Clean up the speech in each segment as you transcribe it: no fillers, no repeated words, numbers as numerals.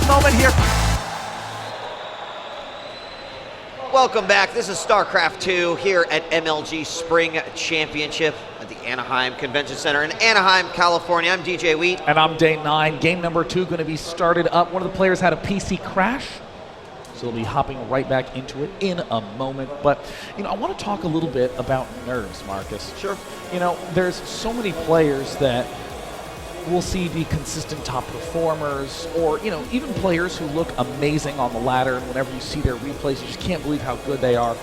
moment here. Welcome back. This is StarCraft 2 here at MLG Spring Championship at the Anaheim Convention Center in Anaheim, California. I'm DJ Wheat. And I'm Day 9. Game number 2 going to be started up. One of the players had a PC crash, so they'll be hopping right back into it in a moment. But, I want to talk a little bit about nerves, Marcus. Sure. There's so many players that we'll see be consistent top performers, or, even players who look amazing on the ladder, and whenever you see their replays, you just can't believe how good they are.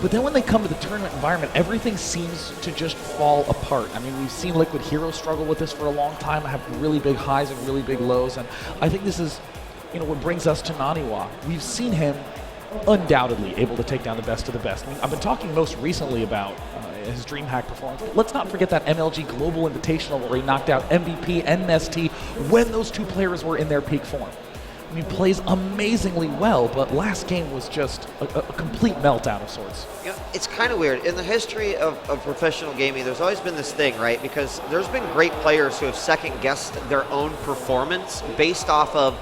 But then when they come to the tournament environment, everything seems to just fall apart. I mean, we've seen Liquid Hero struggle with this for a long time, have really big highs and really big lows, and I think this is, what brings us to Naniwa. We've seen him undoubtedly able to take down the best of the best. I mean, I've been talking most recently about his DreamHack performance, but let's not forget that MLG Global Invitational where he knocked out MVP and Nesty when those two players were in their peak form. I mean, plays amazingly well, but last game was just a complete meltdown of sorts. It's kind of weird. In the history of professional gaming, there's always been this thing, right? Because there's been great players who have second-guessed their own performance based off of,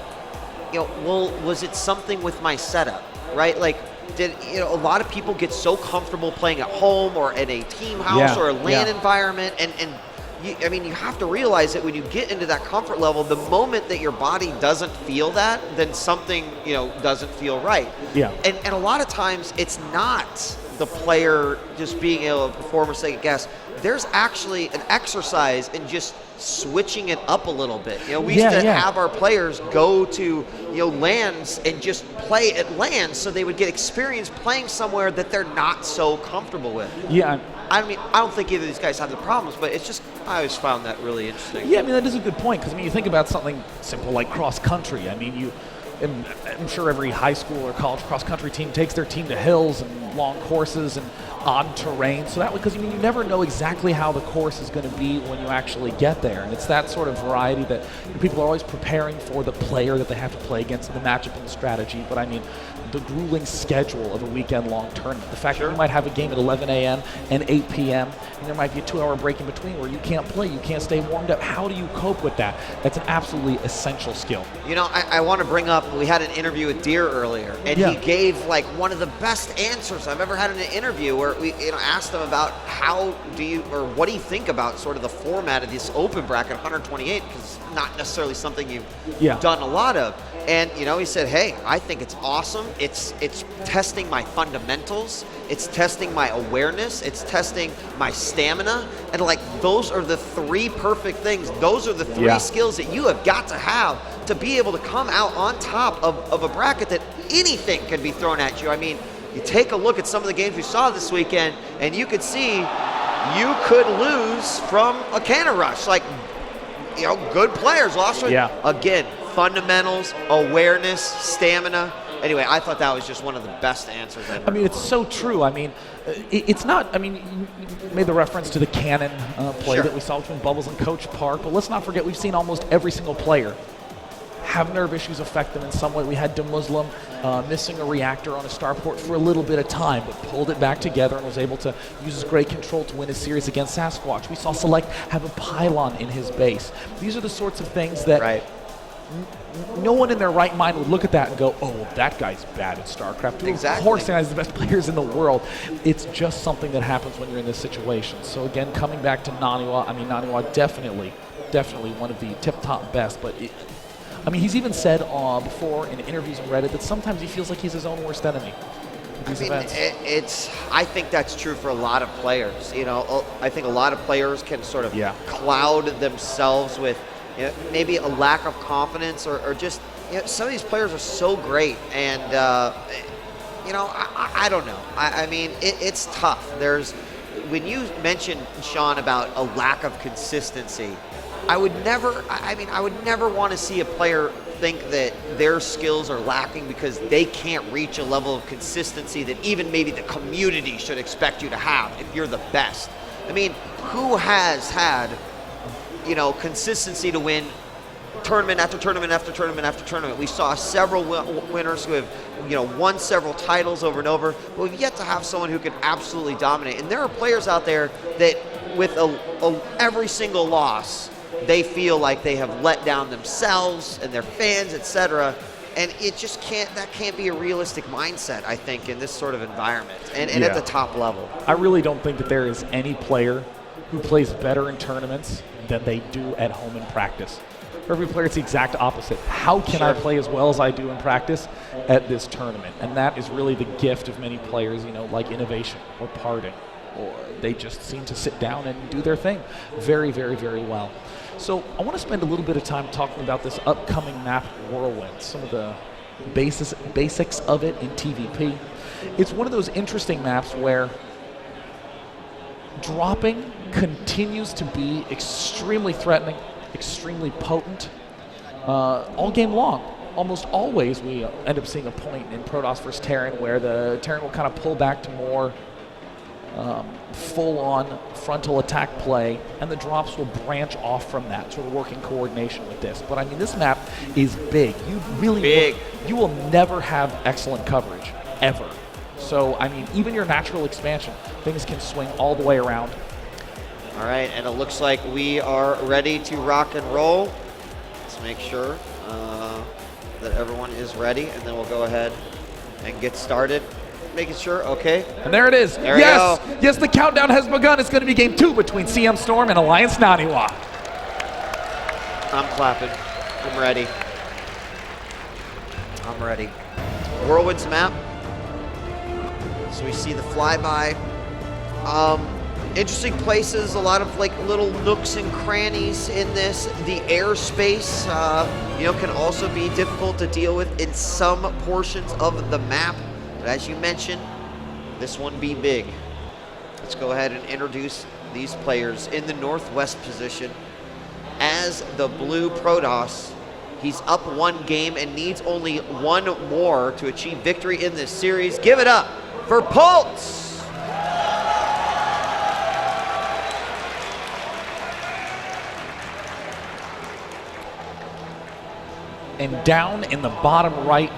well, was it something with my setup, right? Like, did a lot of people get so comfortable playing at home or in a team house or a LAN environment, and you have to realize that when you get into that comfort level, the moment that your body doesn't feel that, then something doesn't feel right. Yeah. And a lot of times it's not the player just being able to perform or second guess. There's actually an exercise in just switching it up a little bit. We used to have our players go to LANs and just play at LANs so they would get experience playing somewhere that they're not so comfortable with. Yeah. I mean, I don't think either of these guys have the problems, but it's just, I always found that really interesting. Yeah, I mean, that is a good point, because, you think about something simple like cross-country. I mean, I'm sure every high school or college cross-country team takes their team to hills and long courses and on terrain, so that way, because you never know exactly how the course is going to be when you actually get there, and it's that sort of variety that people are always preparing for the player that they have to play against, the matchup and the strategy. But I mean, the grueling schedule of a weekend-long tournament, the fact that you might have a game at 11 a.m. and 8 p.m., and there might be a 2-hour break in between where you can't play, you can't stay warmed up. How do you cope with that? That's an absolutely essential skill. I want to bring up, we had an interview with Deer earlier, and he gave like one of the best answers I've ever had in an interview, where we asked him about what do you think about sort of the format of this open bracket 128, because it's not necessarily something you've done a lot of. And he said, hey, I think it's awesome. It's testing my fundamentals, it's testing my awareness, it's testing my stamina, and like those are the three perfect things. Those are the three skills that you have got to have to be able to come out on top of a bracket that anything can be thrown at you. I mean, you take a look at some of the games we saw this weekend, and you could see you could lose from a cannon rush. Like, good players lost. Again, fundamentals, awareness, stamina. Anyway, I thought that was just one of the best answers ever. I mean, it's so true. I mean, it's not, you made the reference to the cannon play that we saw between Bubbles and Coach Park, but let's not forget we've seen almost every single player have nerve issues affect them in some way. We had DeMuslim missing a reactor on a starport for a little bit of time, but pulled it back together and was able to use his great control to win his series against Sasquatch. We saw Select have a pylon in his base. These are the sorts of things that no one in their right mind would look at that and go, oh, well, that guy's bad at StarCraft. Exactly. Of course, he has the best players in the world. It's just something that happens when you're in this situation. So again, coming back to Naniwa, Naniwa definitely one of the tip-top best, but he's even said before in interviews on Reddit that sometimes he feels like he's his own worst enemy. I think that's true for a lot of players. I think a lot of players can sort of cloud themselves with maybe a lack of confidence, or just some of these players are so great, and I don't know. I mean, it's tough. When you mentioned, Sean, about a lack of consistency, I would never want to see a player think that their skills are lacking because they can't reach a level of consistency that even maybe the community should expect you to have if you're the best. I mean, who has had, consistency to win tournament after tournament after tournament after tournament? We saw several winners who have, won several titles over and over, but we've yet to have someone who can absolutely dominate. And there are players out there that with every single loss they feel like they have let down themselves and their fans, etc. And it just can't be a realistic mindset, I think, in this sort of environment and at the top level. I really don't think that there is any player who plays better in tournaments than they do at home in practice. For every player, it's the exact opposite. How can I play as well as I do in practice at this tournament? And that is really the gift of many players, like Innovation or Pardon, or they just seem to sit down and do their thing very, very, very well. So I want to spend a little bit of time talking about this upcoming map, Whirlwind, some of the basics of it in TVP. It's one of those interesting maps where dropping continues to be extremely threatening, extremely potent, all game long. Almost always we end up seeing a point in Protoss versus Terran where the Terran will kind of pull back to more full-on frontal attack play, and the drops will branch off from that, sort of working coordination with this. But I mean, this map is big. You will never have excellent coverage, ever. So, I mean, even your natural expansion, things can swing all the way around. All right, and it looks like we are ready to rock and roll. Let's make sure that everyone is ready, and then we'll go ahead and get started. Making sure, okay. And there it is. There we go. Yes, the countdown has begun. It's going to be game 2 between CM Storm and Alliance Naniwa. I'm clapping. I'm ready. I'm ready. Whirlwind's map. So we see the flyby. Interesting places, a lot of like little nooks and crannies in this. The airspace, can also be difficult to deal with in some portions of the map. But as you mentioned, this one be big. Let's go ahead and introduce these players in the northwest position. As the blue Protoss, he's up 1 game and needs only 1 more to achieve victory in this series. Give it up for Polt! And down in the bottom right,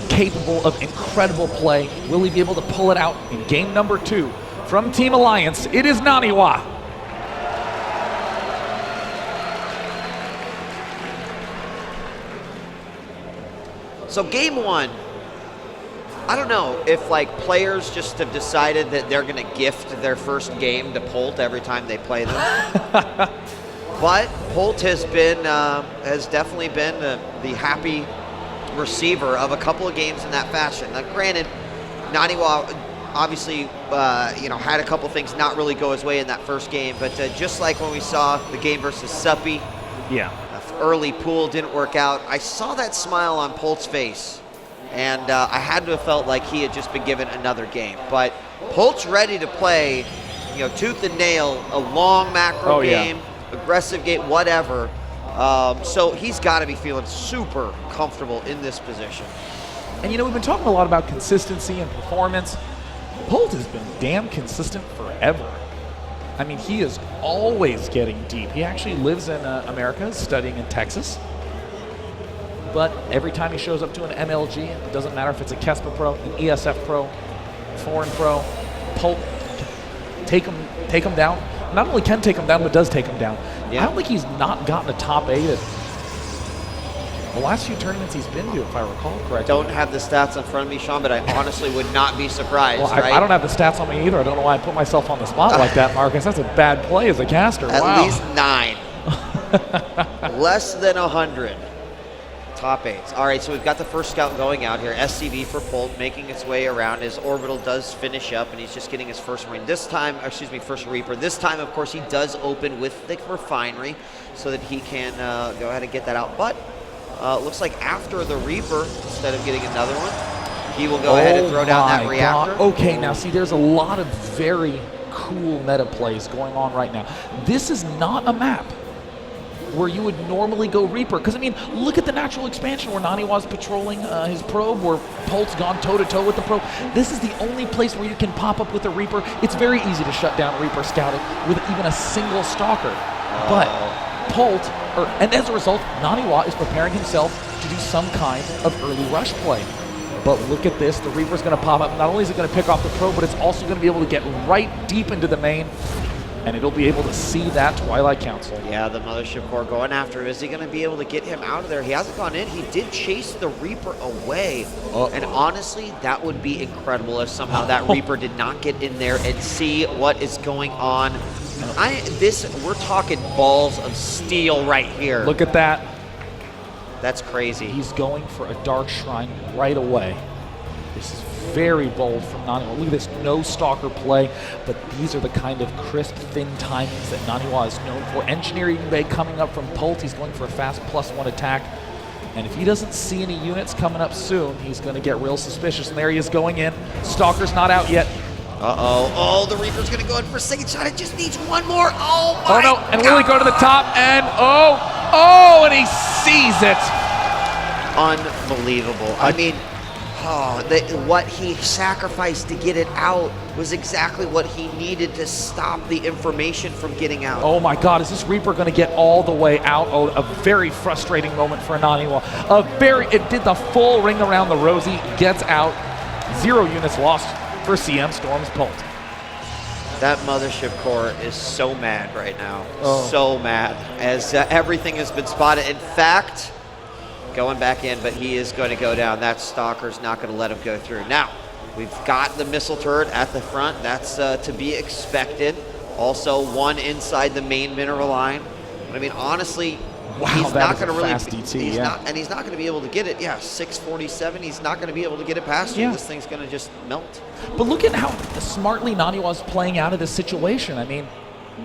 capable of incredible play. Will he be able to pull it out in game number 2 from Team Alliance? It is Naniwa. So game 1, I don't know if like players just have decided that they're going to gift their first game to Polt every time they play them. But Polt has definitely been the happy receiver of a couple of games in that fashion. Now, granted, Naniwa obviously, had a couple things not really go his way in that first game, but just like when we saw the game versus Suppi, early pool didn't work out. I saw that smile on Polt's face, and I had to have felt like he had just been given another game. But Polt's ready to play, tooth and nail, a long macro game, aggressive game, whatever. So he's got to be feeling super comfortable in this position. And we've been talking a lot about consistency and performance. Polt has been damn consistent forever. I mean, he is always getting deep. He actually lives in America, studying in Texas. But every time he shows up to an MLG, it doesn't matter if it's a Kespa Pro, an ESF Pro, Foreign Pro, Polt, take him down. Not only can take him down, but does take him down. I don't think he's not gotten a top 8 at the last few tournaments he's been to, if I recall correctly. Don't have the stats in front of me, Sean, but I honestly would not be surprised. Well, I don't have the stats on me either. I don't know why I put myself on the spot like that, Marcus. That's a bad play as a caster. At least 9. Less than 100. Top 8s. All right, so we've got the first scout going out here. SCV for Polt, making its way around. His orbital does finish up, and he's just getting his first Marine. First Reaper. This time, of course, he does open with the refinery so that he can go ahead and get that out. But looks like after the Reaper, instead of getting another one, he will go ahead and throw down that reactor. God. Okay, now see, there's a lot of very cool meta plays going on right now. This is not a map where you would normally go Reaper. Because, I mean, look at the natural expansion where Naniwa's patrolling his probe, where Polt's gone toe-to-toe with the probe. This is the only place where you can pop up with a Reaper. It's very easy to shut down Reaper scouting with even a single Stalker. But Polt, and as a result, Naniwa is preparing himself to do some kind of early rush play. But look at this. The Reaper's going to pop up. Not only is it going to pick off the probe, but it's also going to be able to get right deep into the main. and it'll be able to see that Twilight Council. Yeah, the Mothership Core going after him. Is he going to be able to get him out of there? He hasn't gone in. He did chase the Reaper away. And honestly, that would be incredible if somehow that Reaper did not get in there and see what is going on. We're talking balls of steel right here. Look at that. That's crazy. He's going for a Dark Shrine right away. This is very bold from Naniwa. Look at this, no stalker play, but these are the kind of crisp, thin timings that Naniwa is known for. Engineering Bay coming up from Polt. He's going for a fast +1 attack. And if he doesn't see any units coming up soon, he's going to get real suspicious. And there he is going in. Stalker's not out yet. Uh-oh. Oh, the Reaper's going to go in for a second shot. It just needs one more. Oh, my no. And will he go to the top? And and he sees it. Unbelievable. I mean, what he sacrificed to get it out was exactly what he needed to stop the information from getting out. Oh my God, is this Reaper going to get all the way out? Oh, a very frustrating moment for Naniwa. It did the full ring around the rosy, gets out. 0 units lost for CM Storm's Polt. That Mothership Core is so mad right now. Oh. So mad, as everything has been spotted. In fact, going back in, but he is going to go down. That Stalker's not going to let him go through. Now, we've got the missile turret at the front. That's to be expected. Also, one inside the main mineral line. But I mean, honestly, he's not going to really. He's not going to be able to get it. Yeah, 647. He's not going to be able to get it past you. This thing's going to just melt. But look at how smartly Naniwa's playing out of this situation. I mean,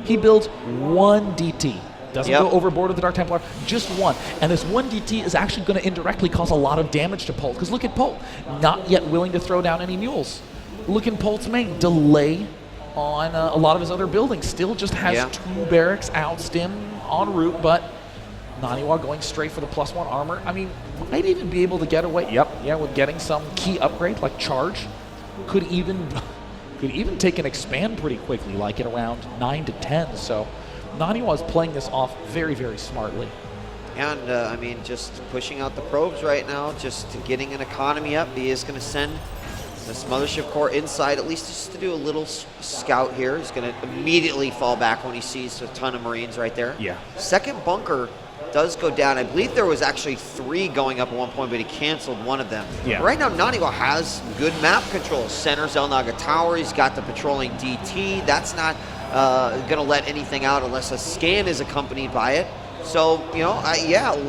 he builds 1 DT. Doesn't go overboard with the Dark Templar, just 1. And this 1 DT is actually going to indirectly cause a lot of damage to Polt. Because look at Polt, not yet willing to throw down any mules. Look at Polt's main, delay on a lot of his other buildings. Still just has 2 barracks out, stim en route, but Naniwa going straight for the +1 armor. I mean, might even be able to get away. With getting some key upgrade like charge. Could even take an expand pretty quickly, like at around 9 to 10. So Naniwa is playing this off very, very smartly. And, I mean, just pushing out the probes right now, just getting an economy up. He is going to send this Mothership Core inside, at least just to do a little scout here. He's going to immediately fall back when he sees a ton of Marines right there. Yeah. Second bunker does go down. I believe there was actually 3 going up at one point, but he canceled one of them. Yeah. Right now, Naniwa has good map control. Center Zelnaga Tower, he's got the patrolling DT. That's not going to let anything out unless a scan is accompanied by it. So,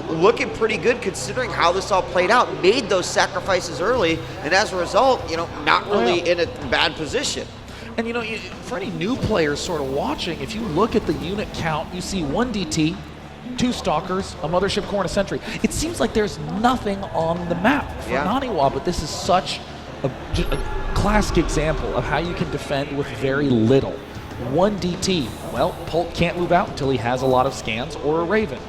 looking pretty good considering how this all played out. Made those sacrifices early, and as a result, not really in a bad position. And, for any new players sort of watching, if you look at the unit count, you see 1 DT, 2 Stalkers, a Mothership Core, and a Sentry. It seems like there's nothing on the map for Naniwa, but this is such a classic example of how you can defend with very little. 1 DT, well, Polt can't move out until he has a lot of scans or a Raven.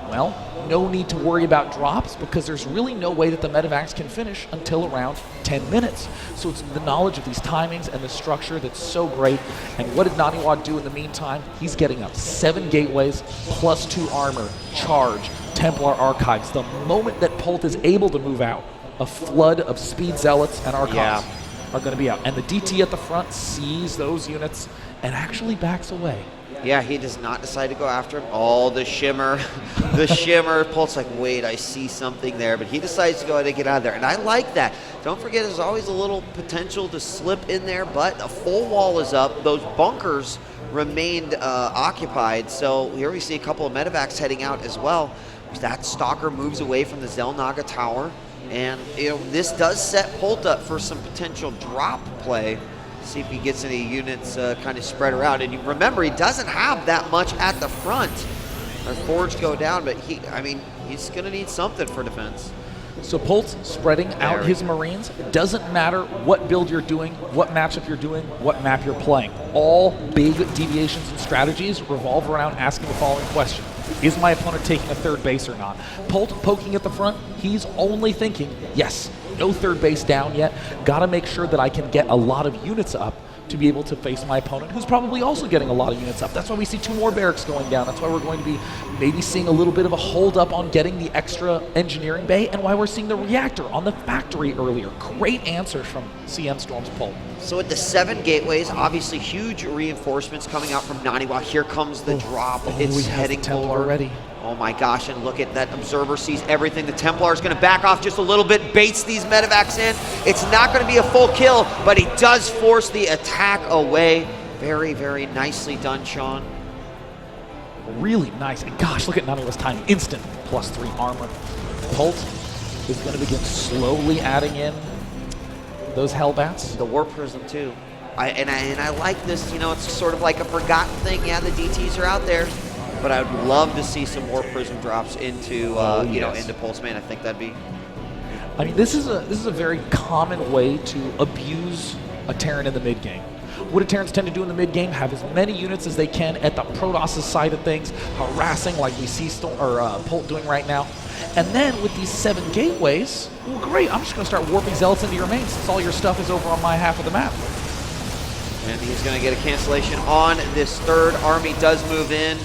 Well, no need to worry about drops because there's really no way that the medevacs can finish until around 10 minutes. So it's the knowledge of these timings and the structure that's so great. And what did Naniwa do in the meantime? He's getting up 7 gateways, +2 armor, charge, Templar archives. The moment that Polt is able to move out, a flood of speed zealots and archives are going to be out. And the DT at the front sees those units and actually backs away. Yeah, he does not decide to go after him. Oh, the shimmer. The shimmer. Polt's like, wait, I see something there. But he decides to go ahead and get out of there. And I like that. Don't forget, there's always a little potential to slip in there, but a full wall is up. Those bunkers remained occupied. So here we see a couple of medevacs heading out as well. That Stalker moves away from the Zelnaga Tower. And, this does set Polt up for some potential drop play. See if he gets any units kind of spread around. And you remember, he doesn't have that much at the front. Our forwards go down, but he's going to need something for defense. So Polt's spreading out his Marines. It doesn't matter what build you're doing, what matchup you're doing, what map you're playing. All big deviations and strategies revolve around asking the following question. Is my opponent taking a 3rd base or not? Polt poking at the front, he's only thinking, yes, no 3rd base down yet. Gotta make sure that I can get a lot of units up to be able to face my opponent, who's probably also getting a lot of units up. That's why we see 2 more barracks going down. That's why we're going to be maybe seeing a little bit of a hold up on getting the extra engineering bay, and why we're seeing the reactor on the factory earlier. Great answers from CM Storm's Polt. So with the 7 gateways, obviously huge reinforcements coming out from Naniwa. Here comes the drop. It's heading Templar over. already. Oh my gosh, and look at that. Observer sees everything. The Templar is going to back off just a little bit, baits these medevacs in. It's not going to be a full kill, but he does force the attack away. Very, very nicely done, Sean. Really nice. And gosh, look at Naniwa's time. Instant +3 armor. Polt is going to begin slowly adding in those Hellbats. The Warp Prism too. I like this, you know, it's sort of like a forgotten thing. Yeah, the DTs are out there, but I would love to see some Warp Prism drops into, you know, into Pulse Main. I think that'd be... I mean, this is a very common way to abuse a Terran in the mid game. What do Terrans tend to do in the mid game? Have as many units as they can at the Protoss' side of things, harassing like we see Polt doing right now. And then with these 7 gateways, well, great, I'm just going to start warping Zealots into your main since all your stuff is over on my half of the map. And he's going to get a cancellation on this 3rd army. Does move in.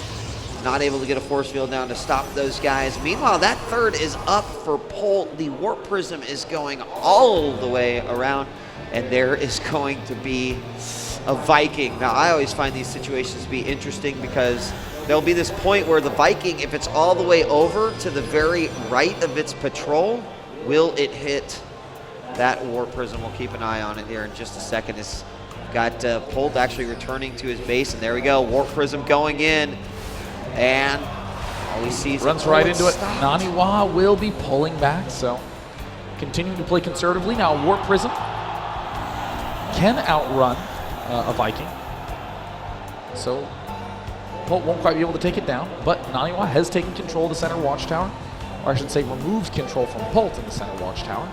Not able to get a force field down to stop those guys. Meanwhile, that 3rd is up for Polt. The Warp Prism is going all the way around. And there is going to be a Viking. Now, I always find these situations to be interesting because there'll be this point where the Viking, if it's all the way over to the very right of its patrol, will it hit that Warp Prism? We'll keep an eye on it here in just a second. It's got Polt actually returning to his base, and there we go. Warp Prism going in, and all he sees runs right into it. Naniwa will be pulling back, so continuing to play conservatively. Now, Warp Prism can outrun a Viking, so Polt won't quite be able to take it down, but Naniwa has taken control of the center watchtower, or I should say removed control from Polt in the center watchtower.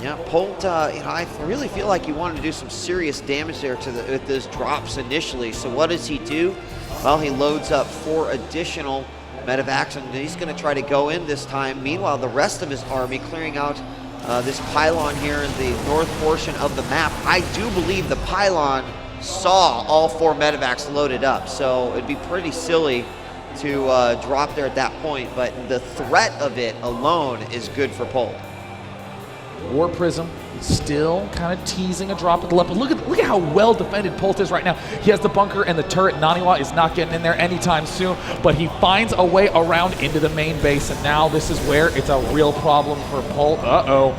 Yeah, Polt, you know, I really feel like he wanted to do some serious damage there to with those drops initially. So what does he do? Well, he loads up 4 additional medevacs, and he's going to try to go in this time. Meanwhile, the rest of his army clearing out this pylon here in the north portion of the map. I do believe the pylon saw all 4 medevacs loaded up, so it'd be pretty silly to drop there at that point, but the threat of it alone is good for Polt. Warp Prism still kind of teasing a drop at the left, but look at how well defended Polt is right now. He has the bunker and the turret. Naniwa is not getting in there anytime soon, but he finds a way around into the main base, and now this is where it's a real problem for Polt. Uh-oh.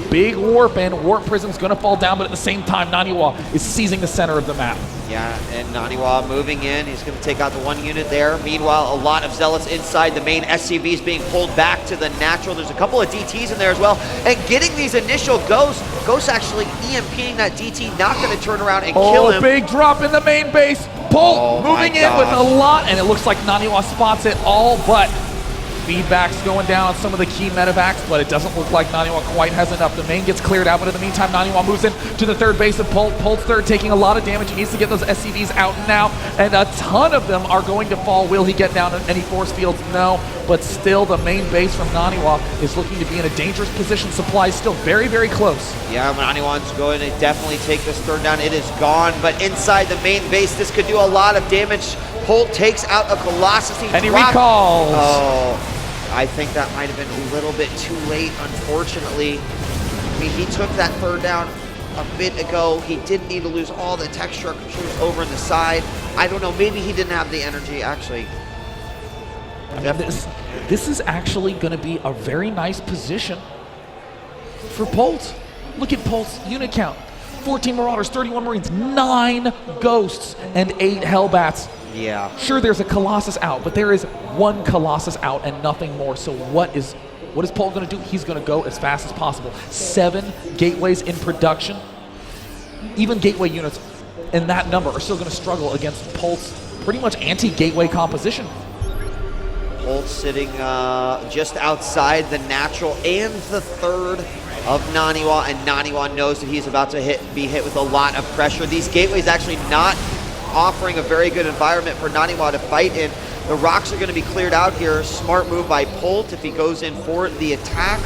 Big warp in. Warp Prism's going to fall down, but at the same time, Naniwa is seizing the center of the map. Yeah, and Naniwa moving in. He's going to take out the 1 unit there. Meanwhile, a lot of Zealots inside. The main SCV is being pulled back to the natural. There's a couple of DTs in there as well. And getting these initial ghosts actually EMPing that DT, not going to turn around and kill him. Oh, big drop in the main base. Polt moving in with a lot, and it looks like Naniwa spots it all, but feedback's going down on some of the key medevacs, but it doesn't look like Naniwa quite has enough. The main gets cleared out, but in the meantime, Naniwa moves in to the 3rd base of Polt. Polt's 3rd taking a lot of damage. He needs to get those SCVs out now, and a ton of them are going to fall. Will he get down any force fields? No, but still the main base from Naniwa is looking to be in a dangerous position. Supply is still very, very close. Yeah, Naniwa's going to definitely take this 3rd down. It is gone, but inside the main base, this could do a lot of damage. Polt takes out a Colossus. And he recalls. Oh, I think that might have been a little bit too late, unfortunately. I mean, he took that 3rd down a bit ago. He didn't need to lose all the tech structures over on the side. I don't know, maybe he didn't have the energy, actually. I mean, this is actually going to be a very nice position for Polt. Look at Polt's unit count. 14 Marauders, 31 Marines, 9 Ghosts, and 8 Hellbats. Yeah. Sure, there's a Colossus out, but there is 1 Colossus out and nothing more. So what is Polt going to do? He's going to go as fast as possible. 7 gateways in production. Even gateway units in that number are still going to struggle against Polt's pretty much anti-gateway composition. Polt sitting just outside the natural and the 3rd of Naniwa, and Naniwa knows that he's about to be hit with a lot of pressure. These gateways actually not offering a very good environment for Naniwa to fight in. The rocks are going to be cleared out here. Smart move by Polt if he goes in for the attack,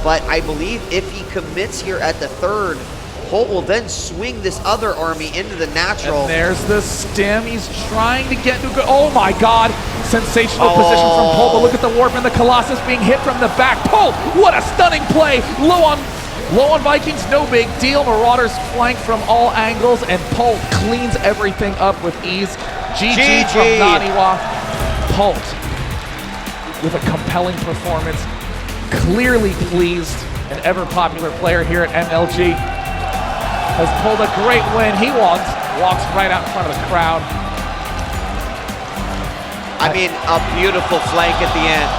but I believe if he commits here at the 3rd, Polt will then swing this other army into the natural. And there's the stem. He's trying to get to go. Oh my God. Sensational position from Polt. But look at the warp and the Colossus being hit from the back. Polt, what a stunning play. Low on Low on Vikings, no big deal. Marauders flank from all angles, and Polt cleans everything up with ease. GG from Naniwa. Polt with a compelling performance, clearly pleased, an ever-popular player here at MLG. Has pulled a great win. He walks right out in front of the crowd. I mean, a beautiful flank at the end.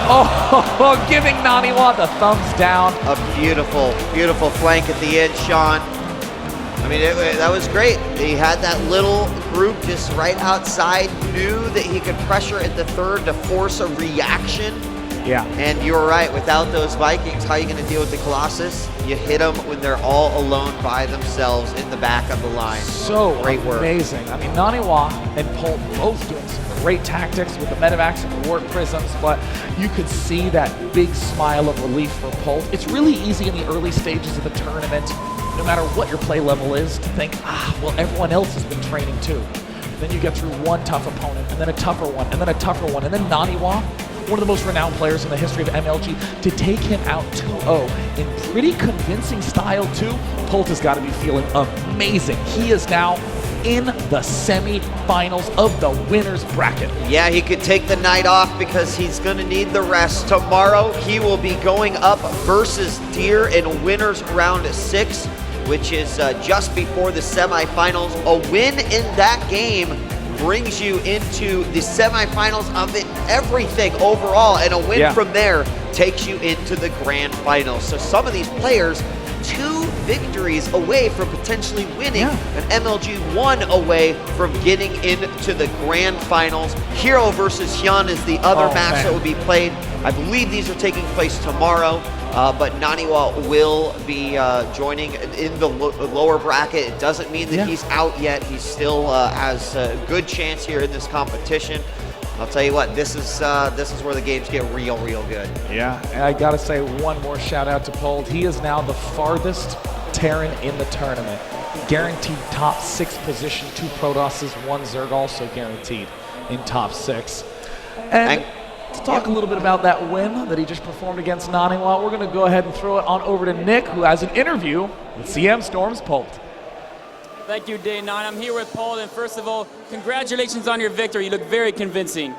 Oh, giving Naniwa the thumbs down. A beautiful, beautiful flank at the end, Sean. I mean, that was great. He had that little group just right outside, knew that he could pressure at the third to force a reaction. Yeah. And you were right, without those Vikings, how are you going to deal with the Colossus? You hit them when they're all alone by themselves in the back of the line. So great work. Amazing. I mean, Naniwa and Polt both doing some great tactics with the medevacs and the warp prisms, but you could see that big smile of relief for Polt. It's really easy in the early stages of the tournament, no matter what your play level is, to think, well, everyone else has been training too. Then you get through one tough opponent, and then a tougher one, and then a tougher one, and then Naniwa, one of the most renowned players in the history of MLG, to take him out 2-0 in pretty convincing style too. Polt has got to be feeling amazing. He is now in the semi-finals of the winner's bracket. Yeah, he could take the night off because he's going to need the rest. Tomorrow, he will be going up versus Deer in winners round 6, which is just before the semifinals. A win in that game brings you into the semifinals of everything overall, and a win from there takes you into the grand finals. So some of these players, 2 victories away from potentially winning, and MLG 1 away from getting into the grand finals. Hero versus Hyun is the other match that will be played. I believe these are taking place tomorrow. But Naniwa will be joining in the lower bracket. It doesn't mean that he's out yet. He still has a good chance here in this competition. I'll tell you what, this is where the games get real, real good. Yeah, and I gotta say one more shout out to Polt. He is now the farthest Terran in the tournament. Guaranteed top 6 position, 2 Protosses, 1 Zerg also guaranteed in top 6. And to talk a little bit about that win that he just performed against Naniwa, we're going to go ahead and throw it on over to Nick, who has an interview with CM Storm's Polt. Thank you, Day 9. I'm here with Polt, and first of all, congratulations on your victory. You look very convincing.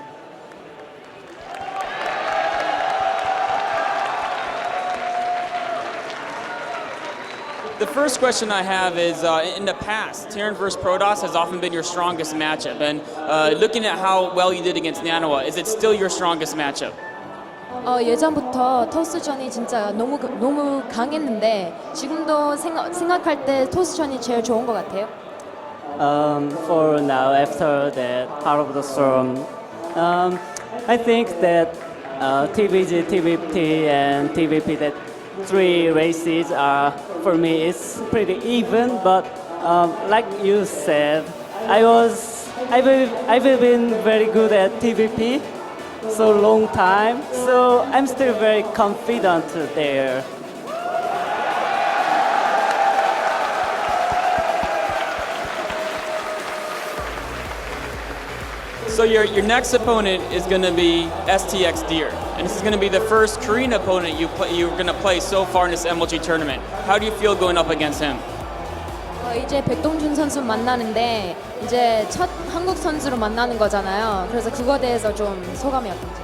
The first question I have is, in the past, Terran vs. Protoss has often been your strongest matchup, and looking at how well you did against Naniwa, is it still your strongest matchup? 예전부터 토스전이 진짜 너무 강했는데 지금도 생각할 때 토스전이 제일 좋은 것 같아요. For now, after that Heart of the Storm, I think that TVG, TVP, and TVP, that 3 races are, for me, it's pretty even. But like you said, I've been very good at TVP so long time, so I'm still very confident there. So your next opponent is going to be STX Deer, and this is going to be the first Korean opponent you're going to play so far in this MLG tournament. How do you feel going up against him? 이제 백동준 선수 만나는데 이제 첫 한국 선수로 만나는 거잖아요. 그래서 그거에 대해서 좀 소감이 어떤지.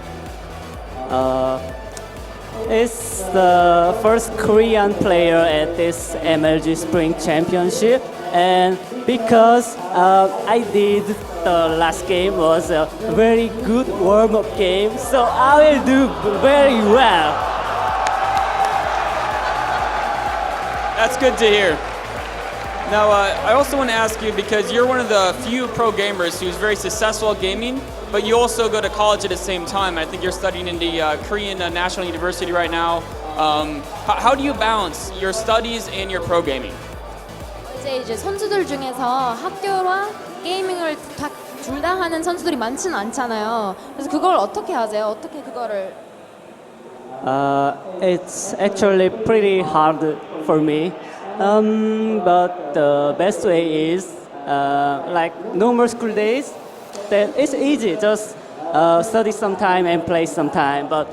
It's the first Korean player at this MLG Spring Championship, and because I did the last game was a very good warm-up game, so I will do very well. That's good to hear. Now, I also want to ask you, because you're one of the few pro gamers who's very successful at gaming, but you also go to college at the same time. I think you're studying in the Korean National University right now. How do you balance your studies and your pro gaming? 이제 선수들 중에서 학교와 게이밍을 둘 다 하는 선수들이 많지는 않잖아요. 그래서 그걸 어떻게 하세요? 어떻게 그거를? It's actually pretty hard for me. But the best way is like normal school days. Then it's easy, just study some time and play some time. But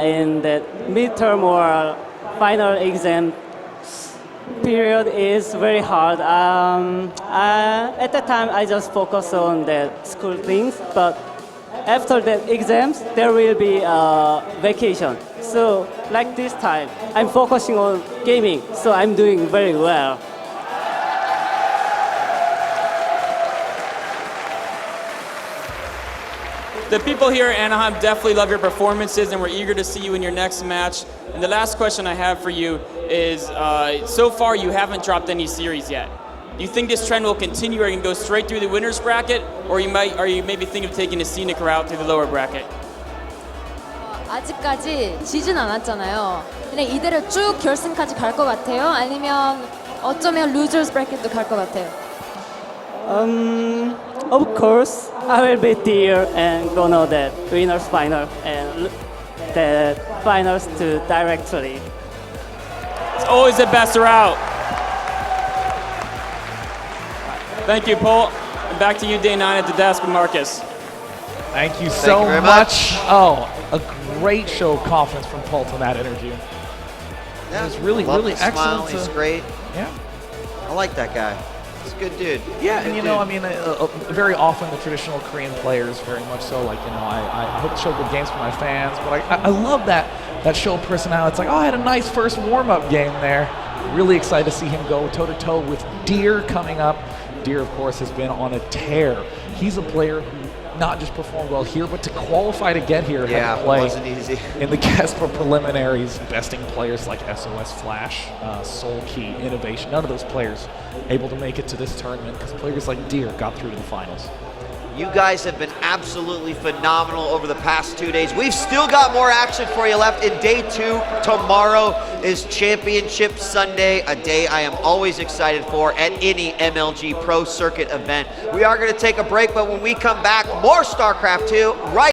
in the midterm or final exam period is very hard. At that time, I just focus on the school things, but after the exams, there will be a vacation. So, like this time, I'm focusing on gaming, so I'm doing very well. The people here in Anaheim definitely love your performances, and we're eager to see you in your next match. And the last question I have for you is, so far you haven't dropped any series yet. Do you think this trend will continue, or you can go straight through the winner's bracket, or are you maybe thinking of taking a scenic route through the lower bracket? 아직까지 지진 않았잖아요. 그냥 이대로 쭉 결승까지 갈 것 같아요? 아니면 어쩌면 losers bracket도 갈 것 같아요? Of course, I will be there and go know that winners final and the finals to directly. It's always the best route. Thank you, Polt. And back to you, day 9 at the desk with Marcus. Thank you so very much. Oh, a great show of confidence from Polt in that interview. Yeah, It was really, love really the smile. excellent. He's great. Yeah. I like that guy. He's a good dude. Yeah, Good and you dude. know, I mean, very often the traditional Korean players, very much so, like, you know, I hope to show good games for my fans, but I love that show of personality. It's like, oh, I had a nice first warm-up game there. Really excited to see him go toe-to-toe with Deer coming up. Deer, of course, has been on a tear. He's a player who not just performed well here, but to qualify to get here, Yeah, had to it play wasn't easy. in the Casper preliminaries, besting players like SOS Flash, Soul Key, Innovation. None of those players able to make it to this tournament because players like Deer got through to the finals. You guys have been absolutely phenomenal over the past 2 days. We've still got more action for you left in day 2. Tomorrow is Championship Sunday, a day I am always excited for at any MLG Pro Circuit event. We are going to take a break, but when we come back, more StarCraft 2 right